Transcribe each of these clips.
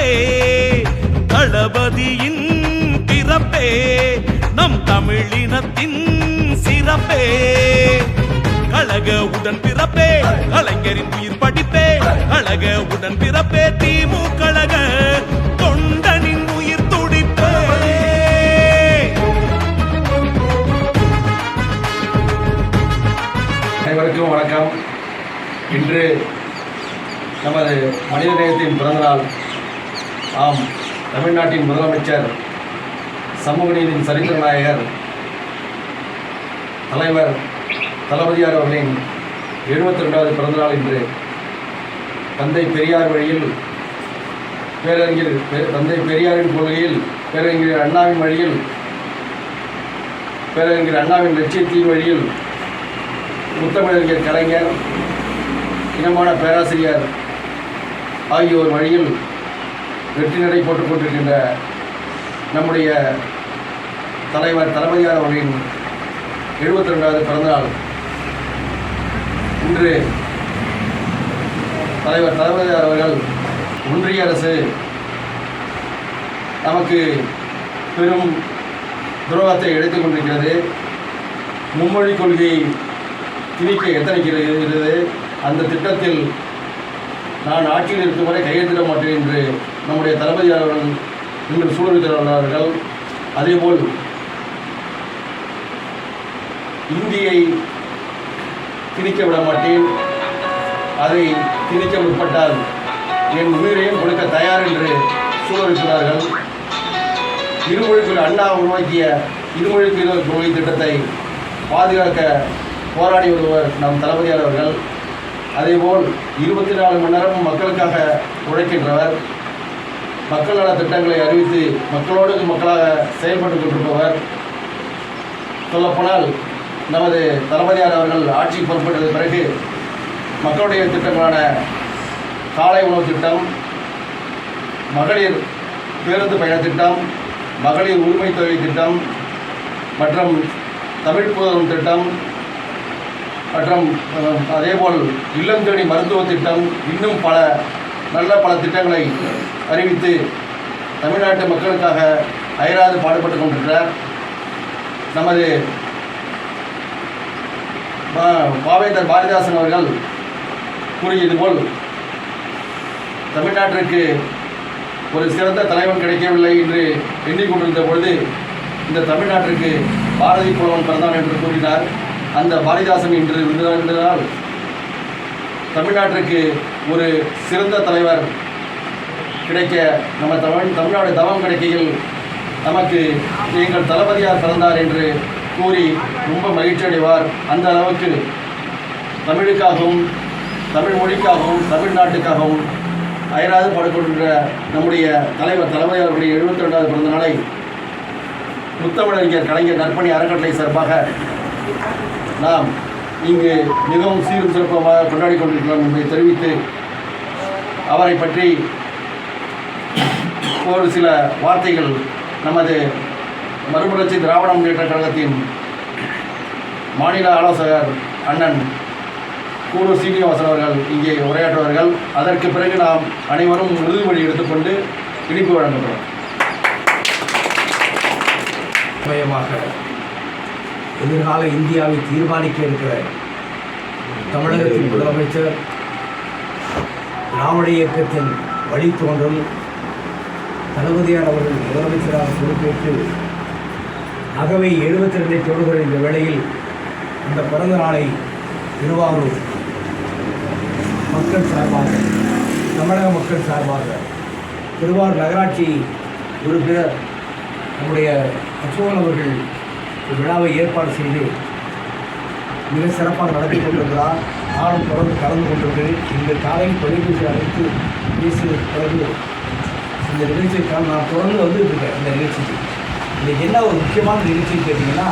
சிறப்பே தளபதியின் பிறப்பே நம் தமிழினத்தின் சிறப்பே கழக உடன் பிறப்பே கலைஞரின் உயிர் படிப்பே கழக உடன் பிறப்பே திமு கழக தொண்டனின் உயிர் துடிப்பே. அனைவருக்கும் வணக்கம். இன்று நமது மனிதநேயத்தின் பிறந்தநாள். ஆம், தமிழ்நாட்டின் முதலமைச்சர் சமூக நீதியின் சரித்திர நாயகர் தலைவர் தளபதியார் அவர்களின் 72வது பிறந்தநாள் இன்று. தந்தை பெரியார் வழியில் பேரறிஞர் தந்தை பெரியாரின் கொள்கையில் பேரறிஞர் அண்ணாவின் வழியில் பேரறிஞர் அண்ணாவின் லட்சியத்தின் வழியில் முத்தமிழறிஞர் கலைஞர் இனமான பேராசிரியர் ஆகியோர் வழியில் வெற்றி நடை போட்டுக் கொண்டிருக்கின்ற நம்முடைய தலைவர் தளபதியார் அவர்களின் 72வது பிறந்தநாள் இன்று. தலைவர் தளபதியார் அவர்கள் ஒன்றிய அரசு நமக்கு பெரும் துரோகத்தை எடுத்துக் கொண்டிருக்கிறது. மும்மொழி கொள்கையை திணிக்க எத்தனைக்கிறது. அந்த திட்டத்தில் நான் ஆட்சியில் இருக்கும் வரை கையெழுத்திட மாட்டேன் என்று நம்முடைய தளபதியார் அவர்கள் இன்று சூழலித்துள்ளார்கள். அதேபோல் இந்தியை திணிக்க விட மாட்டேன், அதை திணிக்க முற்பட்டால் என் உயிரையும் கொடுக்க தயார் என்று சூழலித்துள்ளார்கள். இருமொழிக்குள் அண்ணா உருவாக்கிய இருமொழிக்கு கொள்கை திட்டத்தை பாதுகாக்க போராடி வருவர் நம் தளபதியார் அவர்கள். அதேபோல் 24 மணி நேரமும் மக்களுக்காக உழைக்கின்றவர். மக்கள் நல திட்டங்களை அறிவித்து மக்களோடு மக்களாக செயல்பட்டு கொண்டிருப்பவர். சொல்லப்போனால் நமது தளபதியார் அவர்கள் ஆட்சி பொறுப்பேற்ற பிறகு மக்களுடைய திட்டங்களான காலை உணவு திட்டம், மகளிர் பேருந்து பயண திட்டம், மகளிர் உரிமை தொகை திட்டம் மற்றும் தமிழ் புதலும் திட்டம் மற்றும் அதேபோல் இல்லம் தேடி மருத்துவ திட்டம், இன்னும் பல திட்டங்களை அறிவித்து தமிழ்நாட்டு மக்களுக்காக அயராது பாடுபட்டு கொண்டிருக்கிறார். நமது பாவேந்தர் பாரதிதாசன் அவர்கள் கூறியது போல் தமிழ்நாட்டிற்கு ஒரு சிறந்த தலைவன் கிடைக்கவில்லை என்று எண்ணிக்கொண்டிருந்த பொழுது இந்த தமிழ்நாட்டிற்கு பாரதி புலவன் பிறந்தான் என்று கூறினார். அந்த பாரதிதாசன் இன்று இருந்ததால் தமிழ்நாட்டிற்கு ஒரு சிறந்த தலைவர் கிடைக்க நம்ம தமிழ்நாடு தவம் கிடைக்கையில் நமக்கு எங்கள் தளபதியார் பிறந்தார் என்று கூறி ரொம்ப மகிழ்ச்சி அடைவார். அந்த அளவுக்கு தமிழுக்காகவும் தமிழ் மொழிக்காகவும் தமிழ்நாட்டுக்காகவும் அயராது பாடுகின்ற நம்முடைய தலைவர் தளபதியாருடைய 72வது பிறந்த நாளை முத்தமிழறிஞர் கலைஞர் நற்பணி அறக்கட்டளை சார்பாக நாம் இங்கு மிகவும் சீரும் சிறப்பமாக கொண்டாடி கொண்டிருக்கிறோம் என்பதை தெரிவித்து அவரை பற்றி ஒரு சில வார்த்தைகள் நமது மறுமலர்ச்சி திராவிட முன்னேற்ற கழகத்தின் மாநில ஆலோசகர் அண்ணன் கூடூர் சீனிவாசன் அவர்கள் இங்கே உரையாற்றுவார்கள். அதற்கு பிறகு நாம் அனைவரும் உறுதிமொழி எடுத்துக்கொண்டு இனிப்பு வழங்குகிறோம். மயமாக எதிர்கால இந்தியாவை தீர்மானிக்க இருக்கிற தமிழகத்தின் முதலமைச்சர் திராவிட இயக்கத்தின் வழித்தோன்றல் தளபதியார் அவர்கள் முதலமைச்சராக பொறுப்பேற்று அகவை 72 தொடுகிற இந்த வேளையில் அந்த பிறந்த நாளை திருவாரூர் மக்கள் சார்பாக தமிழக மக்கள் சார்பாக திருவாரூர் நகராட்சி உறுப்பினர் நம்முடைய அசோகன் அவர்கள் விழாவை ஏற்பாடு செய்து மிக சிறப்பாக நடத்தி கொண்டிருக்கிறார். நானும் தொடர்ந்து கலந்து கொண்டிருக்கிறது. இந்த காலையில் தொலைபேசி அழைத்து பேசிய பிறகு இந்த நிகழ்ச்சிக்காக நான் தொடர்ந்து வந்துருக்கேன். இந்த நிகழ்ச்சிக்கு இன்றைக்கு என்ன ஒரு முக்கியமான நிகழ்ச்சி கேட்டிங்கன்னா,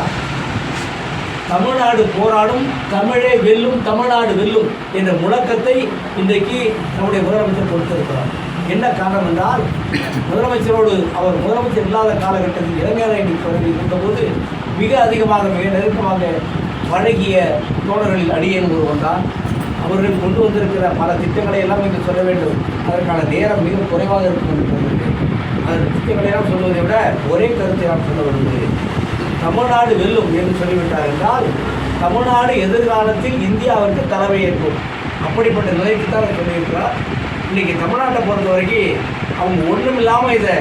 தமிழ்நாடு போராடும், தமிழே வெல்லும், தமிழ்நாடு வெல்லும் என்ற முழக்கத்தை இன்றைக்கு நம்முடைய முதலமைச்சர் கொடுத்திருக்கிறார். என்ன காரணம் என்றால், முதலமைச்சரோடு அவர் முதலமைச்சர் இல்லாத காலகட்டத்தில் இளைஞரணி தொடங்கி இருந்தபோது மிக அதிகமாக மிக நெருக்கமாக பழகிய தோழர்களில் அடியேன் ஒருவன் தான். அவர்கள் கொண்டு வந்திருக்கிற பல திட்டங்களை எல்லாம் இன்று சொல்ல வேண்டும். அதற்கான நேரம் மிக குறைவாக இருக்கும் என்று கருதுகிறேன். அதன் திட்டங்களையெல்லாம் சொல்வதை விட ஒரே கருத்தை நான் சொல்ல விரும்புகிறேன். தமிழ்நாடு வெல்லும் என்று சொல்லிவிட்டார் என்றால் தமிழ்நாடு எதிர்காலத்தில் இந்தியாவிற்கு தலைமை ஏற்கும். அப்படிப்பட்ட நிலைக்கு தான் அவர் சொல்லியிருக்கிறார். இன்றைக்கி தமிழ்நாட்டை பொறுத்த வரைக்கும் அவங்க ஒன்றும் இல்லாமல் இதை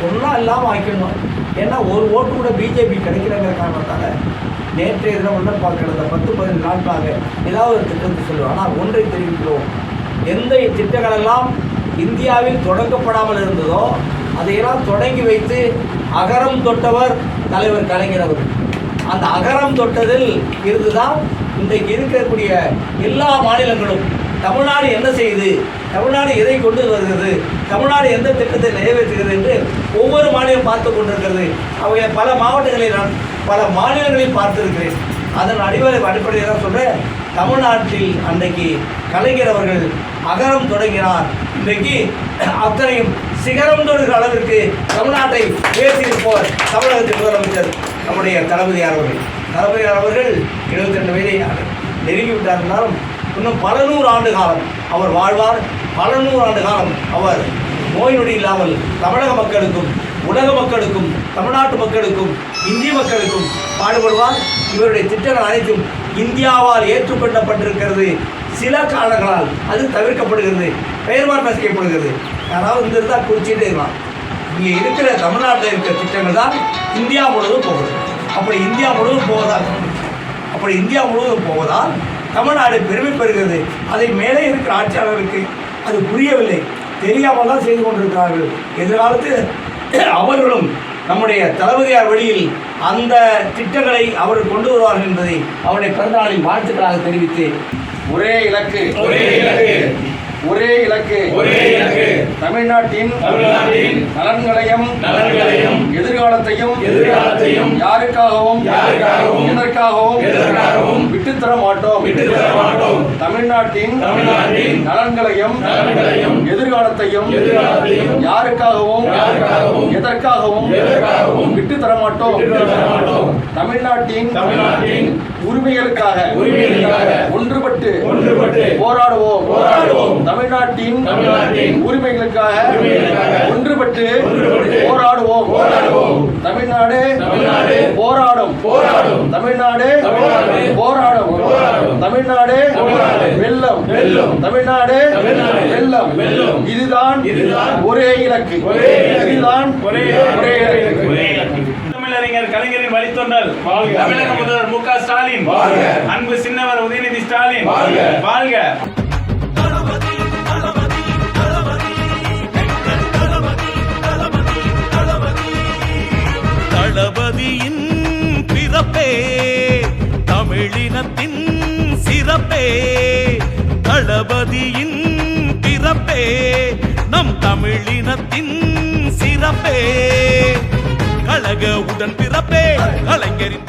ஒன்றும் இல்லாமல் ஆக்கணும். ஏன்னா ஒரு ஓட்டு கூட பிஜேபி கிடைக்கிறங்கிற காரணத்தால் நேற்றைய தினம் ஒன்றும் பார்க்கறது 10-15 நாட்களாக ஏதாவது ஒரு திட்டத்தை சொல்லுவோம். ஆனால் ஒன்றை தெரிவிக்கிறோம், எந்த திட்டங்களெல்லாம் இந்தியாவில் தொடங்கப்படாமல் இருந்ததோ அதையெல்லாம் தொடங்கி வைத்து அகரம் தொட்டவர் தலைவர் கலைஞர் அவர்கள். அந்த அகரம் தொட்டதில் இருந்துதான் இன்றைக்கு இருக்கக்கூடிய எல்லா மாநிலங்களும் தமிழ்நாடு என்ன செய்யுது, தமிழ்நாடு எதை கொண்டு வருகிறது, தமிழ்நாடு எந்த திட்டத்தை நிறைவேற்றுகிறது என்று ஒவ்வொரு மாநிலம் பார்த்து கொண்டிருக்கிறது. அவை பல மாவட்டங்களில் நான் பல மாநிலங்களில் பார்த்திருக்கிறேன். அதன் அடிப்படையில் தான் சொல்கிறேன், தமிழ்நாட்டில் அன்றைக்கு கலைஞர் அவர்கள் அகரம் தொடங்கினார். இன்றைக்கு அத்தனையும் சிகரம் தொடுகிற அளவிற்கு தமிழ்நாட்டை உயர்த்தியிருப்போர் தமிழகத்தின் முதலமைச்சர் நம்முடைய தளபதியார் அவர்கள் 72 வயதை நெருங்கிவிட்டார். இருந்தாலும் இன்னும் பல நூறு ஆண்டு காலம் அவர் வாழ்வார். பல நூறு ஆண்டு காலம் அவர் நோய் நொடி இல்லாமல் தமிழக மக்களுக்கும் உலக மக்களுக்கும் தமிழ்நாட்டு மக்களுக்கும் இந்திய மக்களுக்கும் பாடுபடுவார். இவருடைய திட்டங்கள் அனைத்தும் இந்தியாவால் ஏற்றுக்கொள்ளப்பட்டிருக்கிறது. சில காரணங்களால் அது தவிர்க்கப்படுகிறது, பெயர் மாற்றம் செய்யப்படுகிறது. யாராவது இந்த இருந்தால் குறிச்சிட்டே இருக்கலாம். இங்கே இருக்கிற தமிழ்நாட்டில் இருக்கிற திட்டங்கள் தான் இந்தியா முழுவதும் போகுது. அப்படி இந்தியா முழுவதும் போவதால் தமிழ்நாடு பெருமை பெறுகிறது. அதை மேலே இருக்கிற ஆட்சியாளருக்கு அது புரியவில்லை, தெரியாமல் தான் செய்து கொண்டிருக்கிறார்கள். எதிர்காலத்தில் அவர்களும் நம்முடைய தளபதியார் வழியில் அந்த திட்டங்களை அவர்கள் கொண்டு வருவார்கள் என்பதை அவருடைய பிறந்தநாளின் வாழ்த்துக்களாக தெரிவித்து ஒரே இலக்கு தமிழ்நாட்டின் நலன்களையும் எதிர்காலத்தையும் யாருக்காகவும் எதற்காகவும் விட்டுத்தர மாட்டோம். தமிழ்நாட்டின் நலன்களையும் எதிர்காலத்தையும் யாருக்காகவும் எதற்காகவும் விட்டுத்தர மாட்டோம். தமிழ்நாட்டின் உரிமைகளுக்காக ஒன்றுபட்டு போராடுவோம். தமிழ்நாட்டின் உரிமைகளுக்காக ஒன்றுபட்டு போராடுவோம். தமிழ்நாடு போராடும். தமிழ்நாடு போராடும். தமிழ்நாடு வெல்லும். தமிழ்நாடு வெல்லும். இதுதான் ஒரே இலக்கு. இதுதான் ஒரே இலக்கு. தமிழறிஞர் கலைஞரின் வழித்தொண்டர் தமிழக முதல்வர் மு க ஸ்டாலின், அன்பு சின்னவர் உதயநிதி ஸ்டாலின் வாழ்க. தளபதியின் பிறப்பே தமிழினத்தின் சிறப்பே. தளபதியின் பிறப்பே நம் தமிழினத்தின் சிறப்பே. கழக உடன் பிறப்பே கலைஞரின்